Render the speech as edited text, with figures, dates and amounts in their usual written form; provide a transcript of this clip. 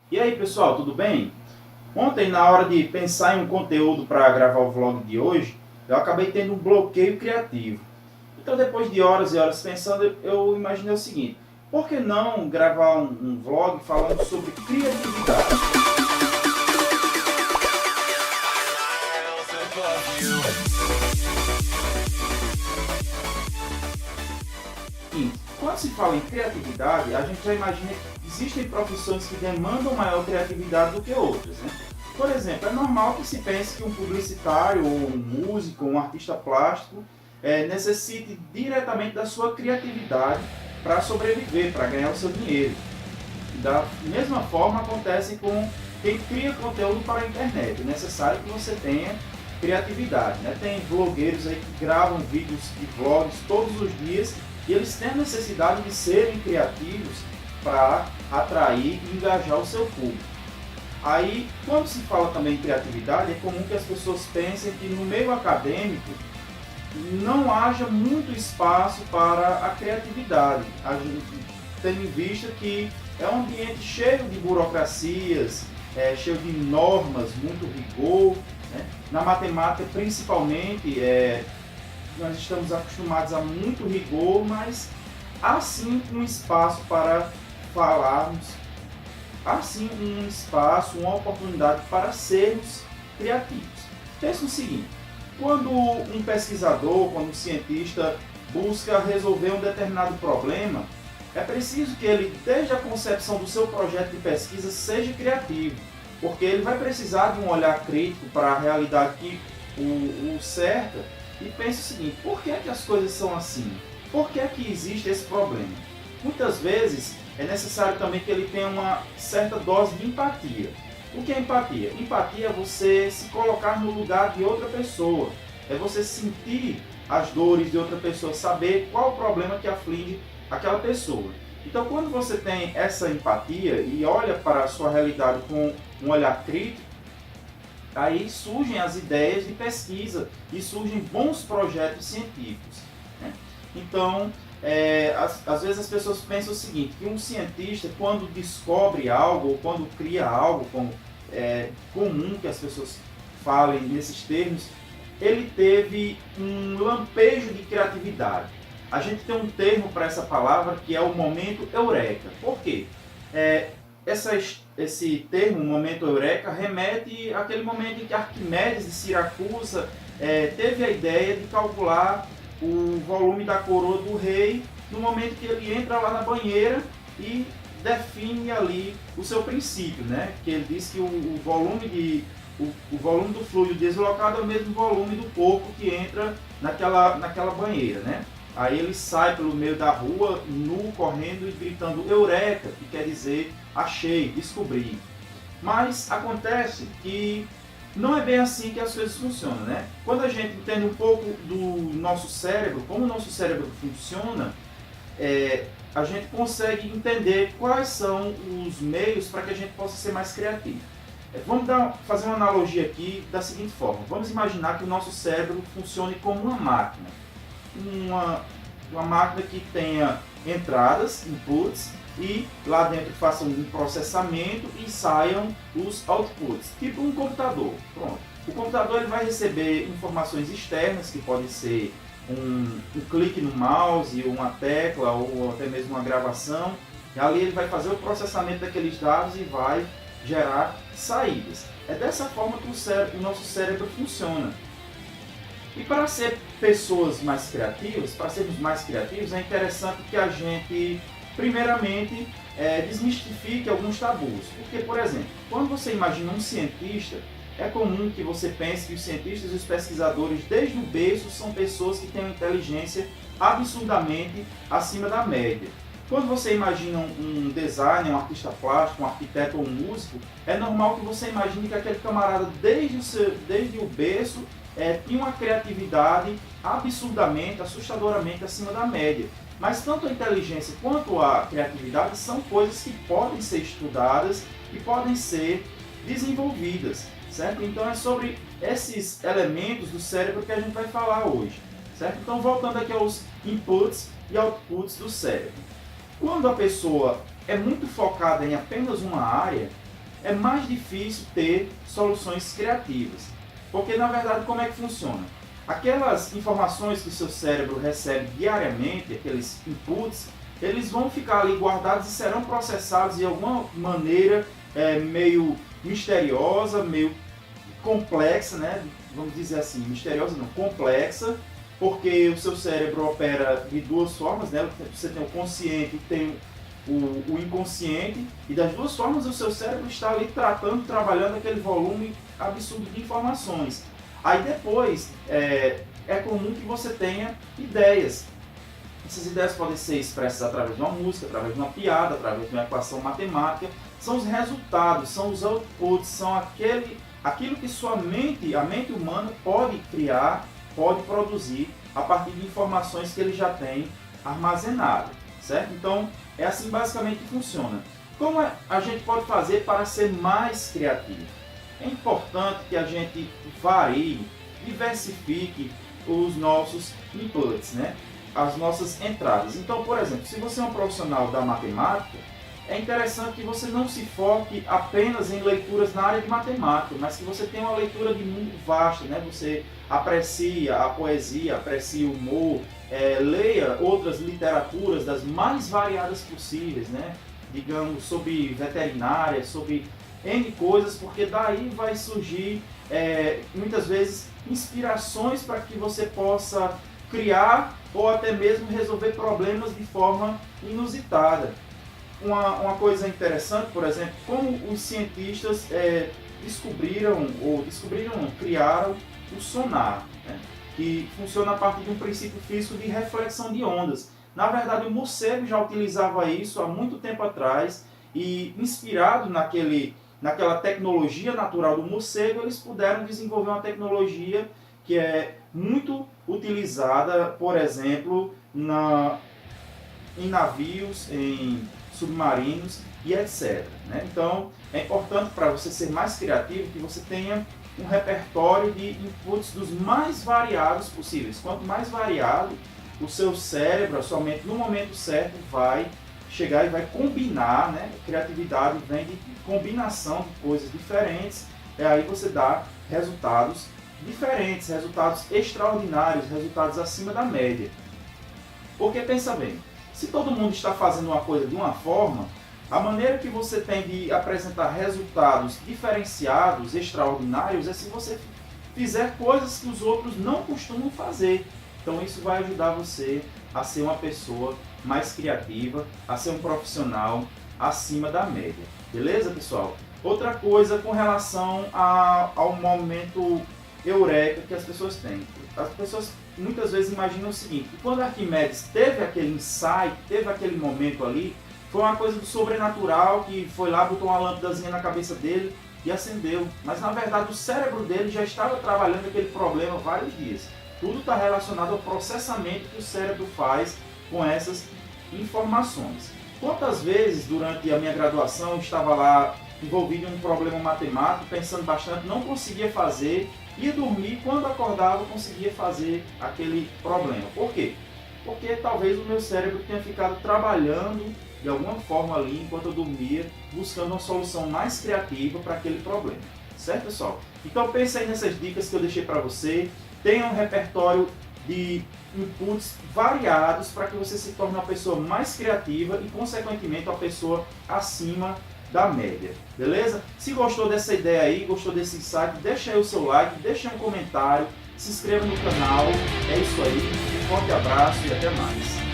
E aí pessoal, tudo bem? Ontem, na hora de pensar em um conteúdo para gravar o vlog de hoje, eu acabei tendo um bloqueio criativo. Então, depois de horas e horas pensando, eu imaginei o seguinte: por que não gravar um vlog falando sobre criatividade? E quando se fala em criatividade, a gente já imagina que existem profissões que demandam maior criatividade do que outras, né? Por exemplo, é normal que se pense que um publicitário, ou um músico, ou um artista plástico necessite diretamente da sua criatividade para sobreviver, para ganhar o seu dinheiro. Da mesma forma acontece com quem cria conteúdo para a internet. É necessário que você tenha criatividade, né? Tem blogueiros aí que gravam vídeos de vlogs todos os dias e eles têm a necessidade de serem criativos para atrair e engajar o seu público. Aí, quando se fala também em criatividade, é comum que as pessoas pensem que no meio acadêmico não haja muito espaço para a criatividade, a gente tendo em vista que é um ambiente cheio de burocracias, cheio de normas, muito rigor, né? Na matemática, principalmente, nós estamos acostumados a muito rigor, mas há sim um espaço para falarmos, há sim um espaço, uma oportunidade para sermos criativos. Pense no seguinte: quando um pesquisador, quando um cientista busca resolver um determinado problema, é preciso que ele, desde a concepção do seu projeto de pesquisa, seja criativo, porque ele vai precisar de um olhar crítico para a realidade que o cerca e pense o seguinte: por que é que as coisas são assim? Por que é que existe esse problema? Muitas vezes é necessário também que ele tenha uma certa dose de empatia. O que é empatia? Empatia é você se colocar no lugar de outra pessoa, é você sentir as dores de outra pessoa, saber qual o problema que aflige aquela pessoa. Então, quando você tem essa empatia e olha para a sua realidade com um olhar crítico, aí surgem as ideias de pesquisa e surgem bons projetos científicos, né? Então, às vezes as pessoas pensam o seguinte: que um cientista, quando descobre algo ou quando cria algo, como é comum que as pessoas falem nesses termos, ele teve um lampejo de criatividade. A gente tem um termo para essa palavra que é o momento eureka. Por quê? É, esse termo, momento eureka, remete àquele momento em que Arquimedes de Siracusa teve a ideia de calcular o volume da coroa do rei no momento que ele entra lá na banheira e define ali o seu princípio, né? Que ele diz que o volume do fluido deslocado é o mesmo volume do corpo que entra naquela banheira, né? Aí ele sai pelo meio da rua, nu, correndo e gritando Eureka, que quer dizer achei, descobri. Mas acontece que não é bem assim que as coisas funcionam, né? Quando a gente entende um pouco do nosso cérebro, como o nosso cérebro funciona, a gente consegue entender quais são os meios para que a gente possa ser mais criativo. Vamos fazer uma analogia aqui da seguinte forma: vamos imaginar que o nosso cérebro funcione como uma máquina. Uma máquina que tenha entradas, inputs, e lá dentro faça um processamento e saiam os outputs, tipo um computador. Pronto. O computador ele vai receber informações externas, que podem ser um clique no mouse, uma tecla ou até mesmo uma gravação, e ali ele vai fazer o processamento daqueles dados e vai gerar saídas. É dessa forma que o nosso cérebro funciona. E para ser pessoas mais criativas, para sermos mais criativos, é interessante que a gente, primeiramente, desmistifique alguns tabus. Porque, por exemplo, quando você imagina um cientista, é comum que você pense que os cientistas e os pesquisadores, desde o berço, são pessoas que têm uma inteligência absurdamente acima da média. Quando você imagina um designer, um artista plástico, um arquiteto ou um músico, é normal que você imagine que aquele camarada, desde o berço, tinha uma criatividade absurdamente, assustadoramente acima da média. Mas tanto a inteligência quanto a criatividade são coisas que podem ser estudadas e podem ser desenvolvidas, certo? Então é sobre esses elementos do cérebro que a gente vai falar hoje, certo? Então, voltando aqui aos inputs e outputs do cérebro. Quando a pessoa é muito focada em apenas uma área, é mais difícil ter soluções criativas. Porque, na verdade, como é que funciona? Aquelas informações que o seu cérebro recebe diariamente, aqueles inputs, eles vão ficar ali guardados e serão processados de alguma maneira meio misteriosa, meio complexa, né? Vamos dizer assim, misteriosa não, complexa, porque o seu cérebro opera de duas formas, né? Você tem o consciente e tem o inconsciente, e das duas formas o seu cérebro está ali trabalhando aquele volume absurdo de informações. Aí depois é comum que você tenha ideias. Essas ideias podem ser expressas através de uma música, através de uma piada, através de uma equação matemática. São os resultados, são os outputs, são aquilo que a mente humana pode criar, pode produzir a partir de informações que ele já tem armazenadas, certo? Então, é assim basicamente que funciona. Como a gente pode fazer para ser mais criativo? É importante que a gente varie, diversifique os nossos inputs, né? As nossas entradas. Então, por exemplo, se você é um profissional da matemática, é interessante que você não se foque apenas em leituras na área de matemática, mas que você tenha uma leitura de mundo vasta, né? Você aprecia a poesia, aprecia o humor, leia outras literaturas das mais variadas possíveis, né? Digamos, sobre veterinária, sobre N coisas, porque daí vai surgir, muitas vezes, inspirações para que você possa criar ou até mesmo resolver problemas de forma inusitada. Uma coisa interessante, por exemplo, como os cientistas criaram o sonar, né? Que funciona a partir de um princípio físico de reflexão de ondas. Na verdade, o morcego já utilizava isso há muito tempo atrás e, inspirado naquela tecnologia natural do morcego, eles puderam desenvolver uma tecnologia que é muito utilizada, por exemplo, em navios, em submarinos e etc. Né? Então, é importante para você ser mais criativo que você tenha um repertório de inputs dos mais variados possíveis. Quanto mais variado, o seu cérebro, a sua mente, no momento certo, vai chegar e vai combinar, né? Criatividade vem de combinação de coisas diferentes, e aí você dá resultados diferentes, resultados extraordinários, resultados acima da média. Porque pensa bem, se todo mundo está fazendo uma coisa de uma forma, a maneira que você tem de apresentar resultados diferenciados, extraordinários, é se você fizer coisas que os outros não costumam fazer. Então isso vai ajudar você a ser uma pessoa mais criativa, a ser um profissional acima da média. Beleza, pessoal? Outra coisa com relação ao momento eureka que as pessoas têm. As pessoas muitas vezes imaginam o seguinte: quando Arquimedes teve aquele insight, teve aquele momento ali, foi uma coisa do sobrenatural, que foi lá, botou uma lâmpadazinha na cabeça dele e acendeu. Mas na verdade o cérebro dele já estava trabalhando aquele problema há vários dias. Tudo está relacionado ao processamento que o cérebro faz com essas informações. Quantas vezes durante a minha graduação eu estava lá envolvido em um problema matemático, pensando bastante, não conseguia fazer, ia dormir, quando acordava conseguia fazer aquele problema. Por quê? Porque talvez o meu cérebro tenha ficado trabalhando de alguma forma ali enquanto eu dormia, buscando uma solução mais criativa para aquele problema. Certo, pessoal? Então pense aí nessas dicas que eu deixei para você. Tenha um repertório de inputs variados para que você se torne uma pessoa mais criativa e, consequentemente, uma pessoa acima da média. Beleza? Se gostou dessa ideia aí, gostou desse insight, deixa aí o seu like, deixa aí um comentário, se inscreva no canal. É isso aí, um forte abraço e até mais.